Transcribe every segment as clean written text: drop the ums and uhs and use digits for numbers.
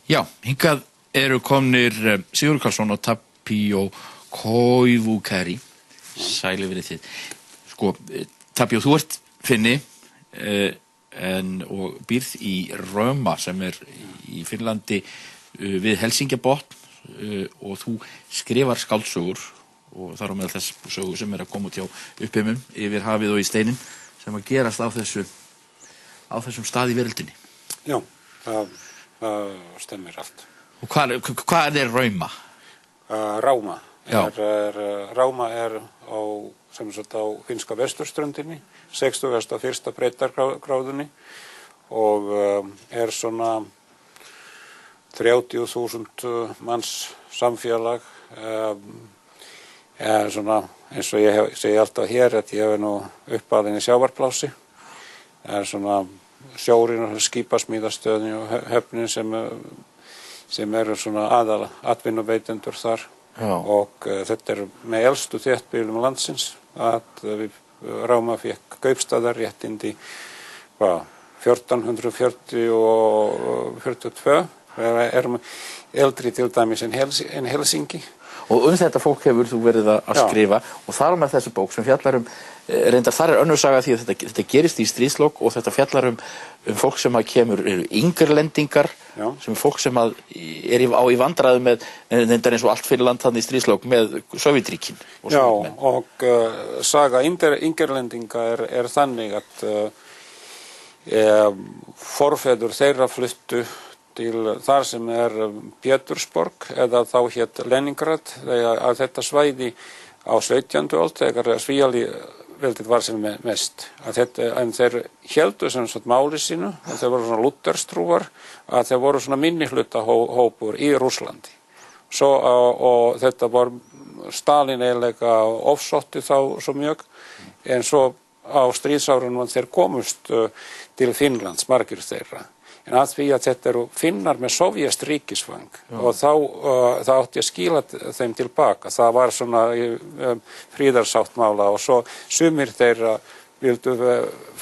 Já, hingað eru komnir Sigurður Karlsson og Tapio Koivukari. Sælir verið þið. Sko, Tapio, þú ert Finni og býrð í Rauma sem í Finnlandi við Helsingjabotn og þú skrifar skáldsögur og þar á meðal þess sögu sem að koma út hjá Uppheimum yfir hafið og í steinin sem að gerast á þessum stað í veröldinni. Já, það stemmir allt. Og hvað Rauma? Rauma. Rauma á finnska vesturströndinni, 61. breiddargráðunni og svona 30.000 manns samfélag. Svona, eins og ég segi alltaf hér að ég hef nú uppalinn í sjávarplási. Svona sjórinn og skipasmíðastöðin og höfnin sem eru svona aðal atvinnuveitendur þar. Já. Og þetta með elstu þéttbýlum landsins að Rauma fékk kaupstaðarréttindi 1442 erum eldri til dæmis en Helsingi. Og þetta fólk hefur þú verið að skrifa og þar með þessu bók sem fjallar reyndar þar önnur saga því að þetta gerist í stríðslok og þetta fjallar fólk sem kemur, eru yngrlendingar, sem fólk sem í vandræðu með, reyndar eins og allt Finnland þarna í stríðslok með Sovétríkin. Já, og saga yngrlendinga þannig að forfeður þeirra fluttu til þar sem Pétursborg eða þá hét Leningrad, að þetta svæði á 17. öld þegar Svíaveldið var sem mest. En þeir héldu sem sagt máli sínu, að þeir voru svona lútherstrúar, að þeir voru svona minnihlutahópur í Rússlandi. Og þetta var Stalin eiginlega ofsótti þá svo mjög, en svo á stríðsárunum þeir komust til Finnlands, margir þeirra. En að því að þetta eru Finnar með sovjast ríkisfang og þá átti að skila þeim tilbaka. Það var svona fríðarsáttmála og svo sumir þeirra vildu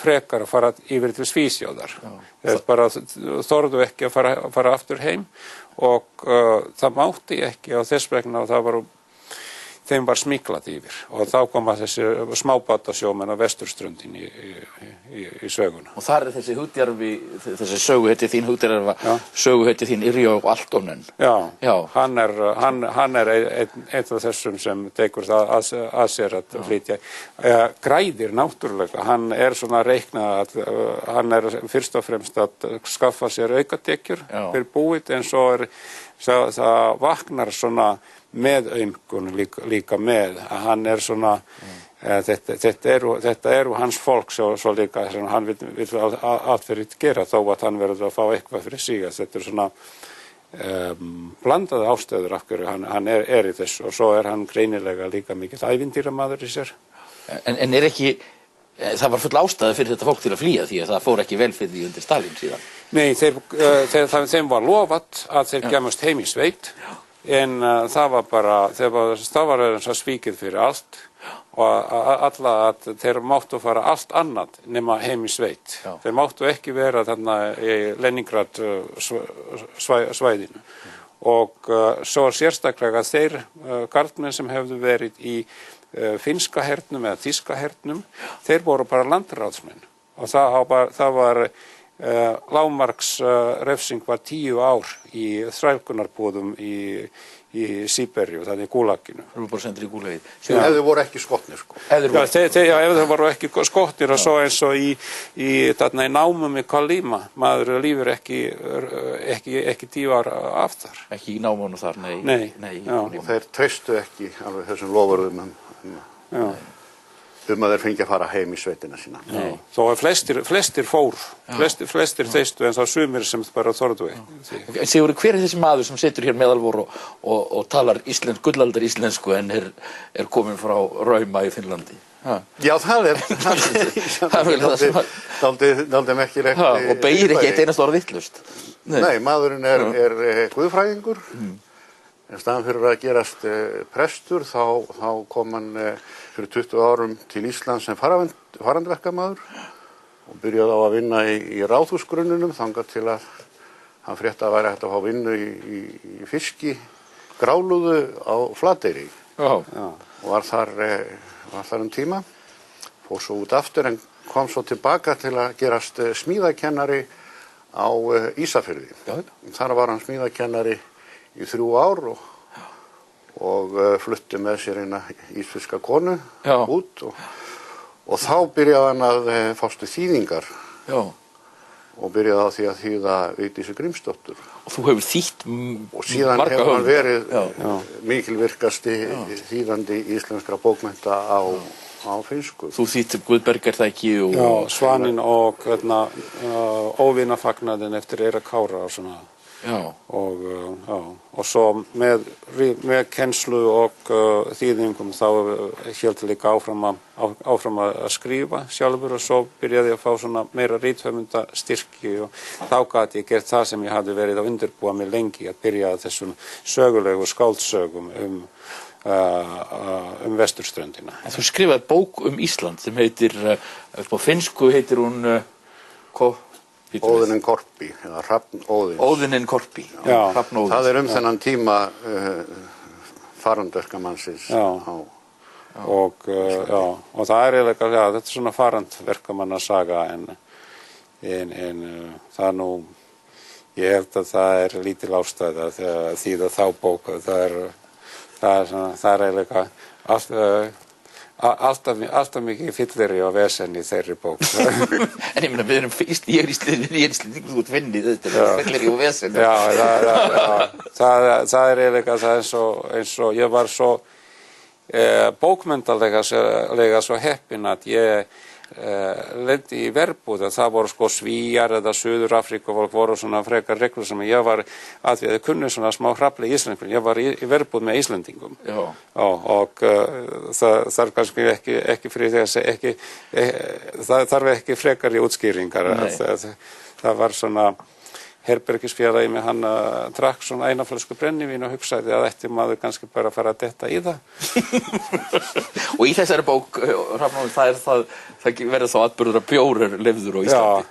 frekar fara yfir til Svíþjóðar. Þeir bara þorðu ekki að fara aftur heim og það mátti ekki og þess vegna þeim var smiklað yfir og þá koma þessi smábátasjómenn á vesturströndin í söguna. Og þar þessi hugdjarfi, þessi söguheiti þín hugdjarfa, söguheiti þín Yrjó Altonen. Já, hann einn af þessum sem tekur það að sér að flytja. Græðir náttúrulega, hann svona reiknað að hann fyrst og fremst að skaffa sér aukatekjur fyrir búið en svo það vaknar svona meðaumkun líka með að hann svona þetta eru hans fólk svo líka sem hann vill allt fyrir gera þó að hann verður að fá eitthvað fyrir sig þetta svona blandaði ástæður af hverju hann í þessu og svo hann greinilega líka mikill ævintýramaður í sér. En ekki það var full ástæða fyrir þetta fólk til að flýja því að það fór ekki vel fyrir því undir Stalin síðan. Nei, þeim var lofað að þeir kemust heim í sveit en það var bara, það var eins og svíkið fyrir allt og alla að þeir máttu fara allt annað nema heim í sveit. Þeir máttu ekki vera þarna í Leningrad svæðinu og svo sérstaklega þeir karlmenn sem hefðu verið í finnska hernum eða þýska hernum, þeir voru bara landráðsmenn og það var lágmarks refsing var 10 ár í þrælkunarbúðum í Síberíu, þannig í Gúlaginu. Það voru bara sendir í Gúlagið. Ef þau voru ekki skotnir, sko. Ef þau voru ekki skotnir og svo eins og í námum í Kolyma, maður lífur ekki 10 ára af þar. Ekki í námunum þar, nei. Nei. Og þeir treystu ekki alveg þessum lofurðum að þeir fengi að fara heim í sveitina sína. Þó að flestir fór, flestir þeistu en þá sumir sem bara þorðu ekki. Sigurður, hver þessi maður sem situr hér meðal vor og talar gullaldar íslensku en kominn frá Rauma í Finnlandi? Já, það dálítið merkilegt. Og beygir ekki eitt einasta orð vitlaust. Nei, maðurinn guðfræðingur. En staðan fyrir að gerast prestur, þá kom hann fyrir 20 árum til Íslands sem farandverkamaður og byrjaði á að vinna í ráðhúsgrunnunum þangað til að hann frétti að væri hægt að fá vinnu í fiski, grálúðu á Flateyri. Já. Og var þar tíma, fór svo út aftur en kom svo tilbaka til að gerast smíðakennari á Ísafirði. Já. Þar var hann smíðakennari í 3 ár og flutti með sér eina ísfirska konu út og þá byrjaði hann að fást við þýðingar. Já. Og byrjaði á því að þýða Vigdísi Grímsdóttur. Og þú hefur þýtt og síðan hefur hann verið mikilvirkasti þýðandi íslenskra bókmennta á finnsku. Þú þýtt Guðberg það ekki og... Já, Svaninn og Óvinafagnaðinn eftir Eirík Kára og svona. Já. Og svo með kennslu og þýðingum þá hélt líka áfram að skrifa sjálfur og svo byrjaði ég að fá svona meira rithöfundastyrki og þá gat ég gert það sem ég hafði verið að undirbúa mig lengi að byrja þessum sögulegu skáldsögum vesturströndina. En þú skrifaði bók Ísland sem heitir, på finnsku heitir hún Óðinin Korpi, eða Hrafn Óðins. Óðinin Korpi, Hrafn Óðins. Það þennan tíma farandverkamannsins. Og það eiginlega, þetta svona farandverkamannasaga en það nú, ég held að það lítil ástæða að þýða þá bók, það eiginlega alltaf mikið fylleri og vesen í þeirri bók. En ég meina, ég er Íslendingur, þú ert finnið, þetta fylleri og vesen. Já, það eiginlega eins og ég var svo bókmenntalega svo heppinn að ég lendi í verbúð að það voru sko Svíjar eða Suður-Afríku voru svona frekar reglur sem ég var að við kunni svona smá hrafli í Íslendingum. Ég var í verbúð með Íslendingum. Já. Og það þarf kannski ekki fyrir þess það þarf ekki frekar í útskýringar. Það var svona herbergisfélagi með hann drakk svona eina flösku brennivín og hugsaði að ætti maður kannski bara að fara að detta í það. Og í þessari bók, Hrafn, það verður þá atburður að bjór leyfður á Íslandi.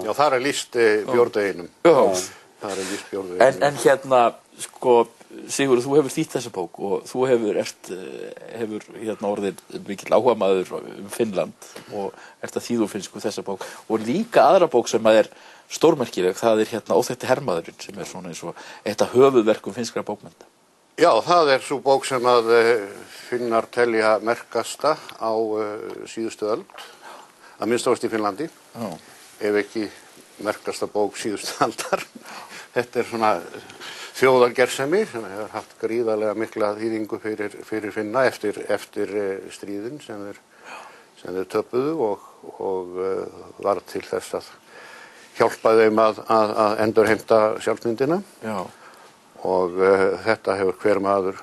Já, þar lýst bjórdeginum. Það lýst bjórdeginum. En hérna, sko, Sigurður, þú hefur þýtt þessa bók og þú hefur orðið mikill áhugamaður Finnland og ert að þýða úr finnsku þessa bók og líka aðra bók sem að stórmerkileg, það Óþekkti hermaðurinn sem svona eins og eitt af höfuðverkum finnskra bókmennta. Já, það sú bók sem að Finnar telja merkasta á síðustu öld, að minnst í Finnlandi, ef ekki merkasta bók síðustu aldar. Þetta svona þjóðargersemi sem hefur haft gríðarlega mikla þýðingu fyrir Finna eftir stríðin sem þeir töpuðu og var til þess að hjálpaði þeim að endurheimta sjálfsmyndina. Já. Og þetta hefur hver maður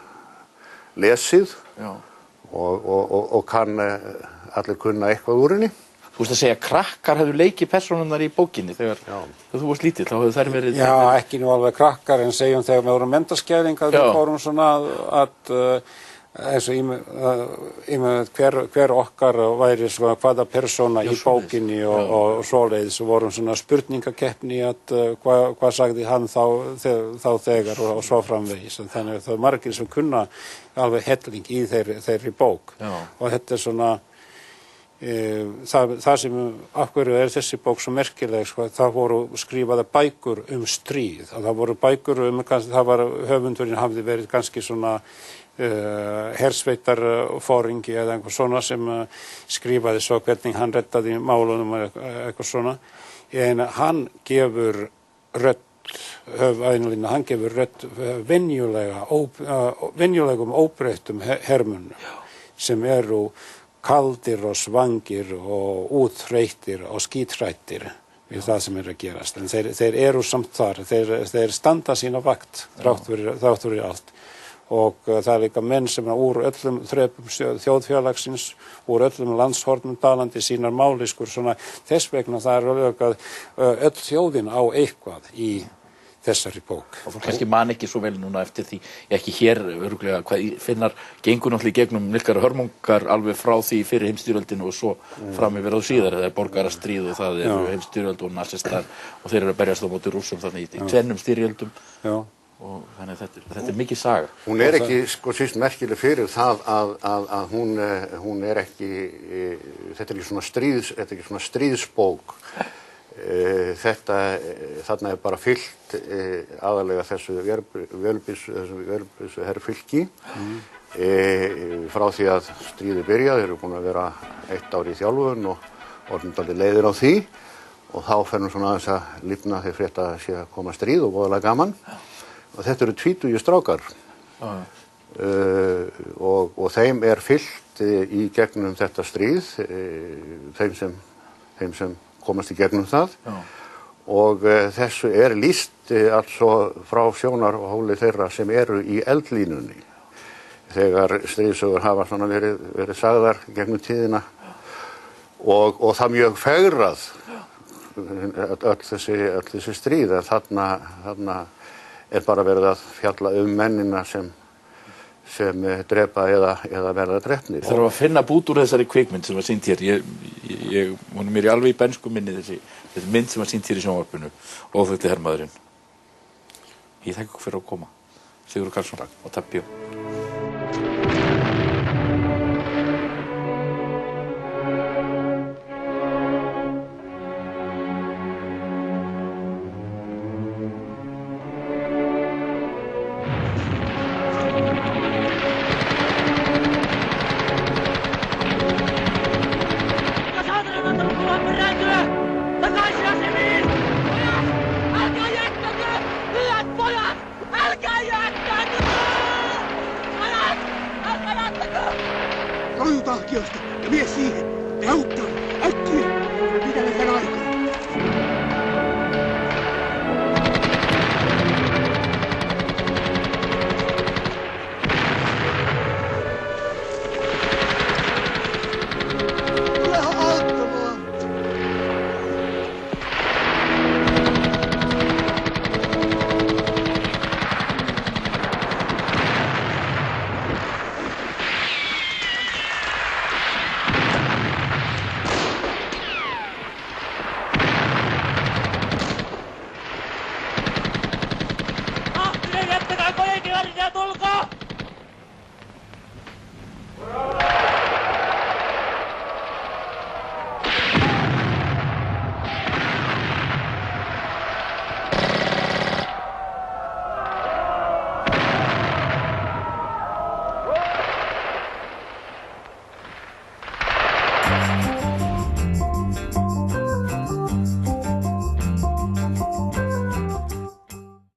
lesið og kann allir kunna eitthvað úr henni. Þú veist að segja krakkar hefðu leikið persónurnar í bókinni þegar þú varst lítill, þá hefðu þær verið... Já, ekki nú alveg krakkar en segjum þegar við vorum menntaskæring að við fórum svona að eins og hver okkar væri svona hvaða persóna í bókinni og svoleiðis og vorum svona spurningakeppni að hvað sagði hann þá þegar og svo framvegis. Þannig að það margir sem kunna alveg helling í þeirri bók. Og þetta svona það sem af hverju þessi bók svo merkileg, sko, það voru skrifaða bækur stríð. Það voru bækur það var höfundurinn hafði verið kannski svona hersveitarforingi eða einhver svona sem skrifaði svo hvernig hann rettaði málunum eitthvað svona. En hann gefur rödd hann gefur rödd venjulegum óbreyttum hermönnum sem eru kaldir og svangir og útþreyttir og skítrættir við það sem að gerast. En þeir eru samt þar, þeir standa sína vakt þrátt fyrir allt. Og það líka menn sem úr öllum þrepum þjóðfélagsins, úr öllum landshornum talandi sínar máli, svona þess vegna það alveg að öll þjóðin á eitthvað í þessari bók. Og þú kannski man ekki svo vel núna eftir því, ekki hér örugglega, hvað Finnar gengur náttúrulega í gegnum miklar hörmungar alveg frá því fyrir heimsstyrjöldinu og svo fram yfir á síðar, það borgarastríð og það eru heimsstyrjöld og nasistar og þeir eru að berjast á móti Rússum þannig í tvennum styrjöldum. Já. Og þannig að þetta mikið saga. Hún ekki sko síst merkileg fyrir það að hún ekki, þetta ekki svona stríðsbók. Þarna bara fylgt aðalega þessu vélbyssu herfylki frá því að stríðið byrjaði. Þeir eru búin að vera 1 ár í þjálfun og orðin dálítið leiðir á því og þá fer nú svona aðeins að lifna þegar frétta að sé að koma stríð og voðalega gaman. Og þetta eru 20 strákar og þeim fylgt í gegnum þetta stríð, þeim sem komast í gegnum það og þessu lýst altså frá sjónarhóli þeirra sem eru í eldlínunni þegar stríðsögur hafa svona verið sagðar gegnum tíðina og það mjög fegrað öll þessi stríð en þarna bara verið að fjalla mennina sem drepa eða verða drepnir. Það þarf að finna bút úr þessari kvikmynd sem var sýnd hér. Hún mér alveg í bensku minni þessi mynd sem var sýnd hér í sjónvarpinu og þetta hermaðurinn. Ég þakka ykkur fyrir að koma. Sigurður Karlsson og Tapio. Rojutalkiosta ja vie siihen. Auttaa! Äkkiä! Mitä ne sen aikaa?